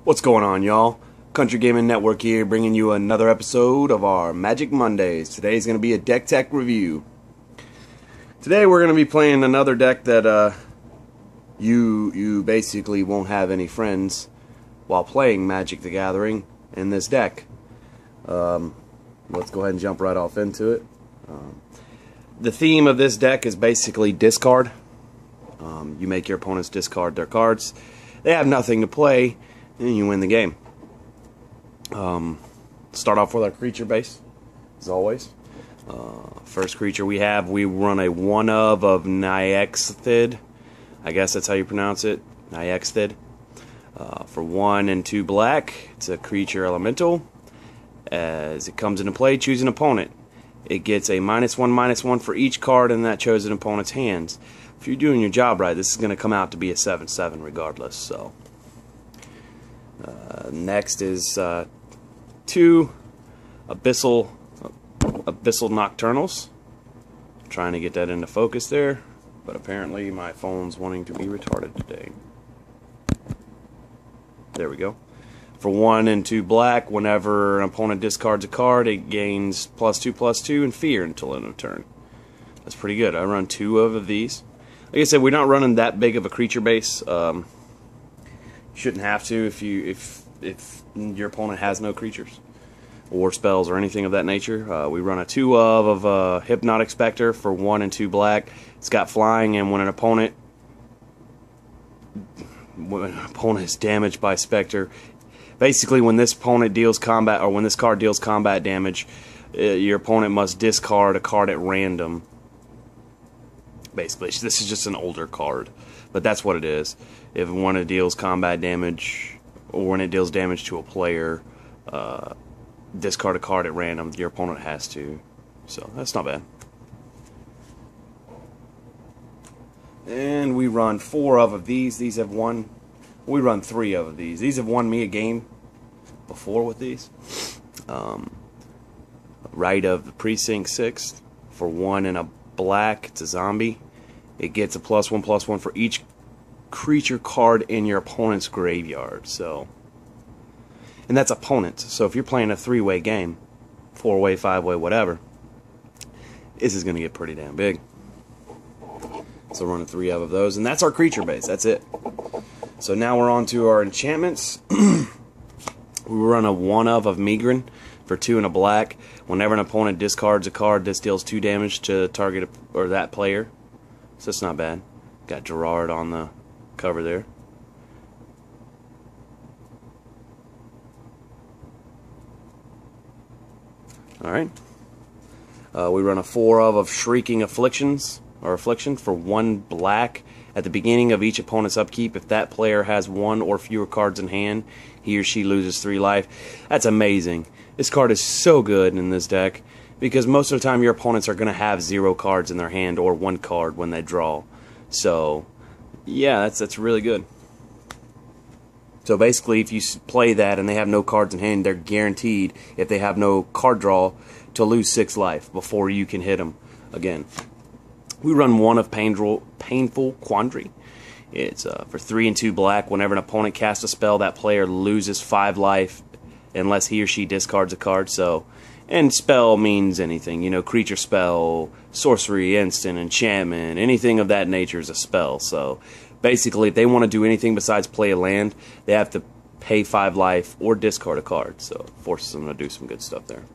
What's going on, y'all? Country Gaming Network here, bringing you another episode of our Magic Mondays. Today's going to be a deck tech review. Today we're going to be playing another deck that you basically won't have any friends while playing Magic the Gathering in this deck. Let's go ahead and jump right off into it. The theme of this deck is basically discard. You make your opponents discard their cards. They have nothing to play, and you win the game. Start off with our creature base, as always. First creature we run a 1/of Nyexthid. I guess that's how you pronounce it, Nyexthid. For 1 and 2 black, it's a creature elemental. As it comes into play, choose an opponent. It gets a -1/-1 for each card in that chosen opponent's hands. If you're doing your job right, this is going to come out to be a 7/7 regardless. So next is 2 Abyssal Nocturnals. I'm trying to get that into focus there, but apparently my phone's wanting to be retarded today. There we go. For 1 and 2 black, whenever an opponent discards a card, it gains +2/+2 and fear until end of turn. That's pretty good. I run 2 of these. Like I said, we're not running that big of a creature base. You shouldn't have to if your opponent has no creatures or spells or anything of that nature. We run a 2 of Hypnotic Specter for 1 and 2 black. It's got flying, and when an opponent is damaged by Specter, basically when this opponent deals combat, or when this card deals combat damage, your opponent must discard a card at random. Basically, this is just an older card, but that's what it is. If one it deals combat damage, or when it deals damage to a player, discard a card at random, your opponent has to. So that's not bad. And we run 4 of these. These have won. We run 3 of these. These have won me a game before with these. Right of the Precinct 6 for 1 and a black. It's a zombie. It gets a +1/+1 for each creature card in your opponent's graveyard. So, and that's opponents. So if you're playing a 3-way game, 4-way, 5-way, whatever, this is going to get pretty damn big. So running 3 of those, and that's our creature base. That's it. So now we're on to our enchantments. We run a 1 of Megrin for 2 and a black. Whenever an opponent discards a card, this deals 2 damage to target or that player. So that's not bad. Got Gerard on the cover there. Alright. We run a 4 of Shrieking Afflictions, or Affliction, for 1 black. At the beginning of each opponent's upkeep, if that player has 1 or fewer cards in hand, he or she loses 3 life. That's amazing. This card is so good in this deck, because most of the time your opponents are going to have 0 cards in their hand, or 1 card when they draw. So, yeah, that's really good. So basically, if you play that and they have no cards in hand, they're guaranteed, if they have no card draw, to lose 6 life before you can hit them again. We run 1 of Painful Quandary. It's for 3 and 2 black. Whenever an opponent casts a spell, that player loses 5 life unless he or she discards a card. So, and spell means anything. You know, creature spell, sorcery, instant, enchantment, anything of that nature is a spell. So, basically, if they want to do anything besides play a land, they have to pay 5 life or discard a card. So, it forces them to do some good stuff there.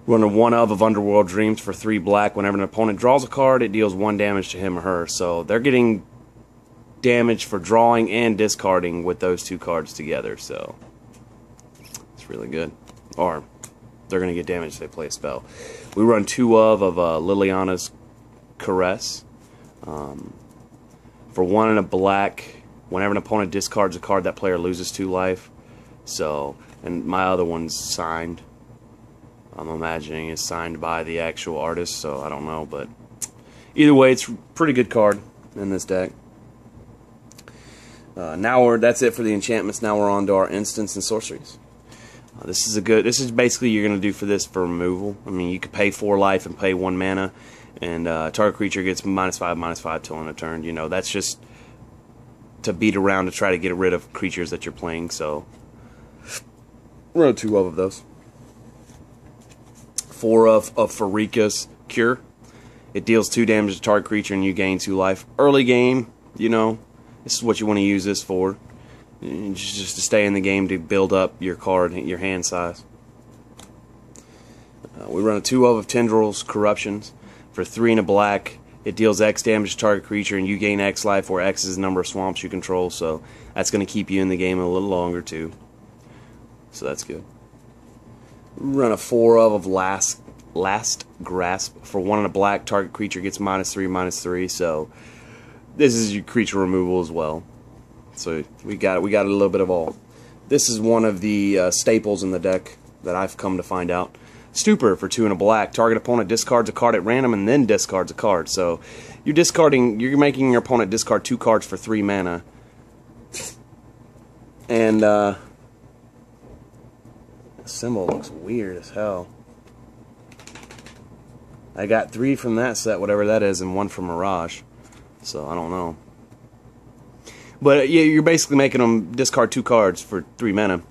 Run a 1 of Underworld Dreams for 3 black. Whenever an opponent draws a card, it deals 1 damage to him or her. So they're getting damage for drawing and discarding with those 2 cards together. So it's really good. Or they're going to get damage if they play a spell. We run 2 of Liliana's Caress. For 1 and a black, whenever an opponent discards a card, that player loses 2 life. So, and my other one's signed. I'm imagining it's signed by the actual artist, so I don't know, but either way, it's a pretty good card in this deck. That's it for the enchantments. Now we're on to our instants and sorceries. This is basically you're going to do for removal. I mean, you could pay 4 life and pay 1 mana, and target creature gets -5/-5 till end of turn. You know, that's just to beat around to try to get rid of creatures that you're playing. So run 2 of those. 4 of Pharika's Cure. It deals 2 damage to target creature and you gain 2 life. Early game, you know, this is what you want to use this for. Just to stay in the game to build up your card, your hand size. We run a 2 of Tendrils Corruptions for 3 and a black. It deals X damage to target creature and you gain X life, where X is the number of swamps you control, so that's going to keep you in the game a little longer too. So that's good. We run a 4 of Last Grasp for 1 and a black. Target creature gets -3/-3, so this is your creature removal as well. So we got a little bit of all. This is one of the staples in the deck that I've come to find out. Stupor for 2 and a black. Target opponent discards a card at random and then discards a card. So you're making your opponent discard 2 cards for 3 mana. And the symbol looks weird as hell. I got 3 from that set, whatever that is, and 1 from Mirage. So I don't know. But yeah, you're basically making them discard 2 cards for 3 mana.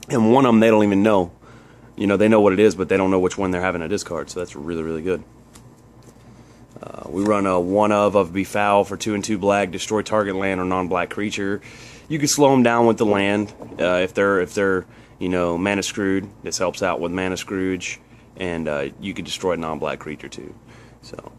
And one of them they don't even know. You know, they know what it is, but they don't know which one they're having to discard. So that's really, really good. We run a 1 of Befoul for 2 and 2 black. Destroy target land or non-black creature. You can slow them down with the land if they're you know, mana screwed. This helps out with mana scrooge, and you can destroy a non-black creature too. So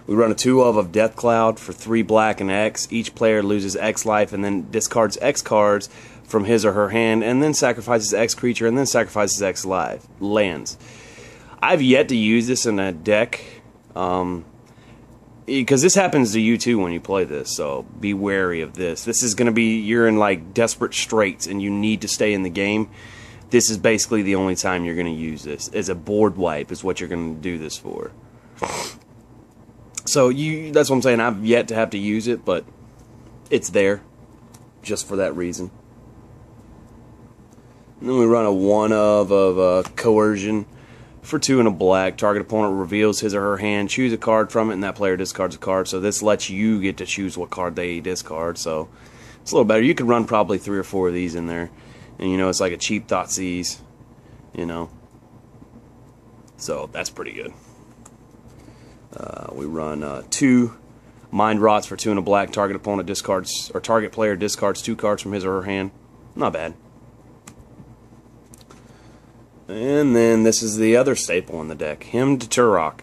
we run a 2 of Death Cloud for 3 black and X. Each player loses X life and then discards X cards from his or her hand, and then sacrifices X creature, and then sacrifices X life lands. I've yet to use this in a deck, because this happens to you too when you play this, so be wary of this. This is going to be, you're in like desperate straits and you need to stay in the game. This is basically the only time you're going to use this. As a board wipe is what you're going to do this for. So that's what I'm saying. I've yet to have to use it, but it's there just for that reason. And then we run a 1 of Coercion for 2 and a black. Target opponent reveals his or her hand. Choose a card from it, and that player discards a card. So this lets you get to choose what card they discard. So it's a little better. You could run probably 3 or 4 of these in there. And, you know, it's like a cheap Thoughtseize, you know. So that's pretty good. We run 2 Mind Rots for 2 and a black. Target opponent discards, or target player discards 2 cards from his or her hand. Not bad. And then this is the other staple in the deck, Hymn to Turok.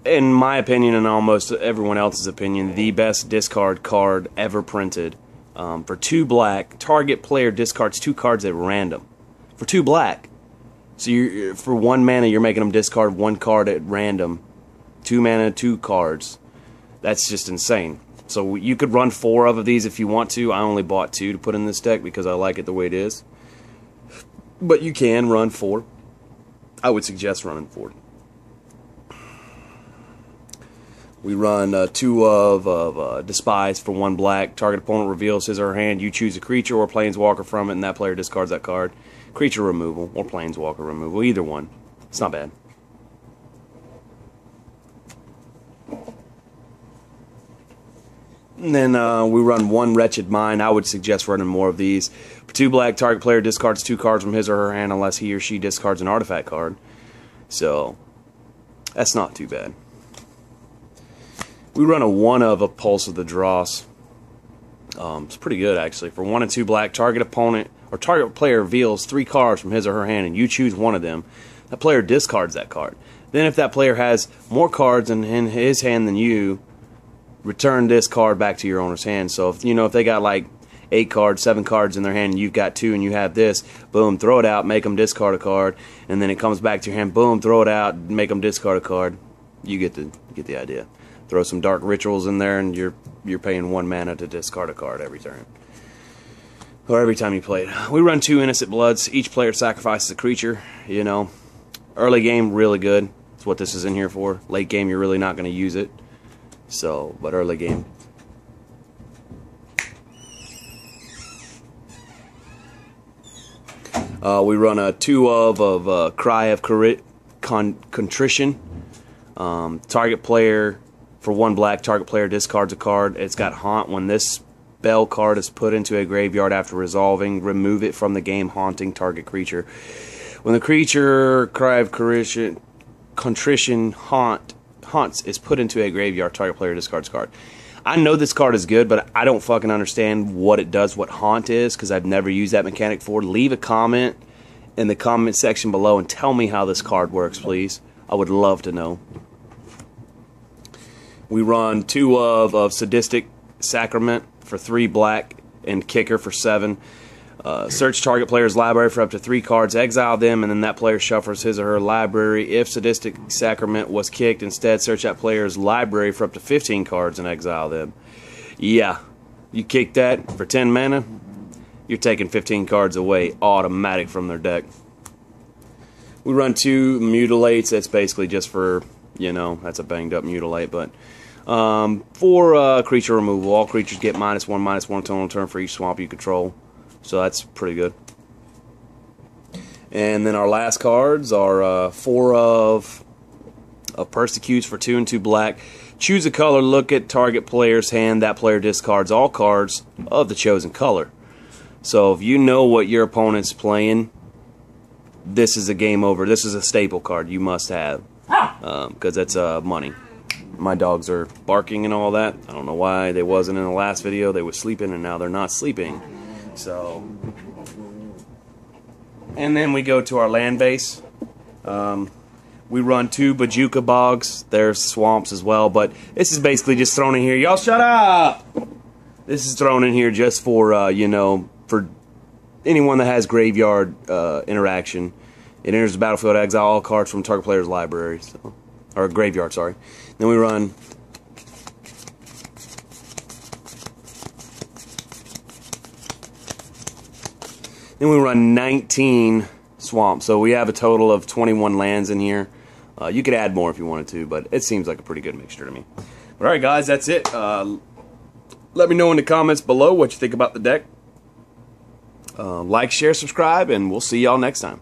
In my opinion, and almost everyone else's opinion, the best discard card ever printed. For 2 black, target player discards 2 cards at random. For 2 black. So for 1 mana, you're making them discard 1 card at random. 2 mana, 2 cards. That's just insane. So you could run 4 of these if you want to. I only bought 2 to put in this deck because I like it the way it is. But you can run 4. I would suggest running 4. We run 2 of Despise for 1 black. Target opponent reveals his or her hand. You choose a creature or planeswalker from it, and that player discards that card. Creature removal or planeswalker removal. Either one. It's not bad. And then we run 1 Wretched Mind. I would suggest running more of these. For 2 black, target player discards 2 cards from his or her hand unless he or she discards an artifact card. So that's not too bad. We run a 1 of a Pulse of the Dross. It's pretty good actually. For 1 and 2 black, target opponent or target player reveals 3 cards from his or her hand, and you choose one of them. That player discards that card. Then if that player has more cards in his hand than you, return this card back to your owner's hand. So if you know, if they got like 8 cards, 7 cards in their hand, and you've got 2 and you have this, boom, throw it out, make them discard a card, and then it comes back to your hand, boom, throw it out, make them discard a card. You get the idea. Throw some Dark Rituals in there, and you're paying 1 mana to discard a card every turn, or every time you play it. We run 2 Innocent Bloods. Each player sacrifices a creature. You know, early game really good. That's what this is in here for. Late game, you're really not going to use it. So, but early game. We run a 2 of Cry of Contrition. Target player, for 1 black, target player discards a card. It's got Haunt. When this spell card is put into a graveyard after resolving, remove it from the game, haunting target creature. When the creature cry of contrition haunts is put into a graveyard, target player discards card. I know this card is good, but I don't fucking understand what it does, what haunt is, because I've never used that mechanic before. Leave a comment in the comment section below and tell me how this card works, please. I would love to know. We run 2 of Sadistic Sacrament for 3 black and Kicker for 7. Search target player's library for up to 3 cards, exile them, and then that player shuffles his or her library. If Sadistic Sacrament was kicked, instead search that player's library for up to 15 cards and exile them. Yeah, you kick that for 10 mana, you're taking 15 cards away automatic from their deck. We run 2 Mutilates. That's basically just for, you know, that's a banged up Mutilate, but for creature removal, all creatures get -1/-1 total turn for each swamp you control. So that's pretty good. And then our last cards are 4 of persecutes for 2 and 2 black. Choose a color, look at target player's hand. That player discards all cards of the chosen color. So if you know what your opponent's playing, this is a game over. This is a staple card you must have, because that's money. My dogs are barking and all that. I don't know why they wasn't in the last video. They were sleeping and now they're not sleeping. So, and then we go to our land base. We run 2 Bajuka Bogs. There's swamps as well, but this is basically just thrown in here. Y'all shut up! This is thrown in here just for, you know, for anyone that has graveyard interaction. It enters the battlefield, exile all cards from target player's library. So, or graveyard, sorry. Then we run Then we run 19 swamps. So we have a total of 21 lands in here. You could add more if you wanted to, but it seems like a pretty good mixture to me. Alright guys, that's it. Let me know in the comments below what you think about the deck. Like, share, subscribe, and we'll see y'all next time.